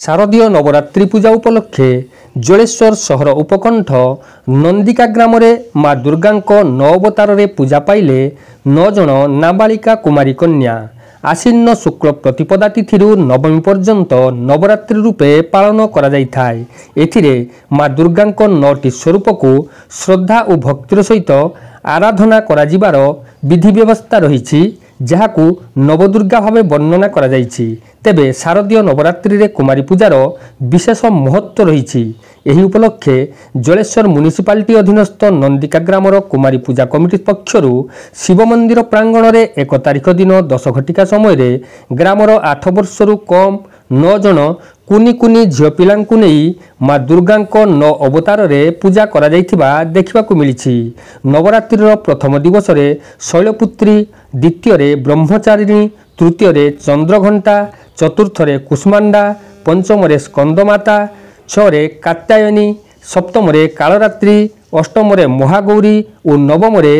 शारदीय नवरात्रि पूजा उपलक्षे जलेश्वर सहर उपकंठ नंदिका ग्राम माँ दुर्गा नवतार पूजा पाइले 9 जन नाबालिका कुमारी कन्या आसीन्न शुक्ल प्रतिपदा तिथि नवमी पर्यंत नवरात्रि रूपे पालन करा जाइथाय। एथिरे माँ दुर्गा 9टी स्वरूप को श्रद्धा और भक्तिर सहित आराधना करा जिबार विधि व्यवस्था रही जहाकू नवदुर्गा भाव वर्णना करा जाइछि। तेबे शारदीय नवरात्रि रे कुमारी पूजार विशेष महत्व रही। एही उपलक्षे जलेश्वर म्युनिसिपालिटी अधीनस्थ नंदिका ग्रामर कुमारी पूजा कमिटी पक्षरु शिव मंदिर प्रांगण रे 1 तारिख दिन 10 घटिका समय रे ग्रामर 8 वर्षरु कम 9 जन कुनी कुनी झियो पिलांकु नेई माँ दुर्गा 9 अवतार रे पूजा करा जाइथिबा देखिबाकू मिलिछि। नवरात्रिर प्रथम दिवस रे शैलपुत्री, द्वितीय रे ब्रह्मचारिणी, तृतीय रे चंद्रघंटा, चतुर्थ रे कुष्मांडा, पंचम रे स्कंदमाता, 6 रे कात्यायनी, सप्तम रे कालरात्रि, अष्टम रे महागौरी और नवम रे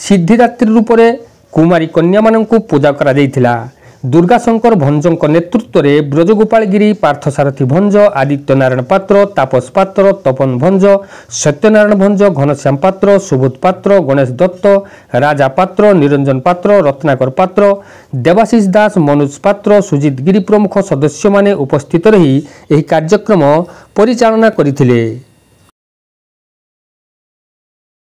सिद्धिदात्री रूप रे कुमारी कन्या मानकु पूजा करा जाइथिला। दुर्गा शंकर भंजों नेतृत्व में ब्रजगोपालगिरी, पार्थसारथी भंज, आदित्य नारायण पात्र, तापस पात्र, तपन भंज, सत्यनारायण भंज, घनश्याम पात्र, सुबोध पात्र, गणेश दत्त, राजा पात्र, निरंजन पात्र, रत्नाकर पात्र, देवाशीष दास, मनोज पात्र, सुजित गिरी प्रमुख सदस्य माने उपस्थित रही कार्यक्रम परिचालना करथिले।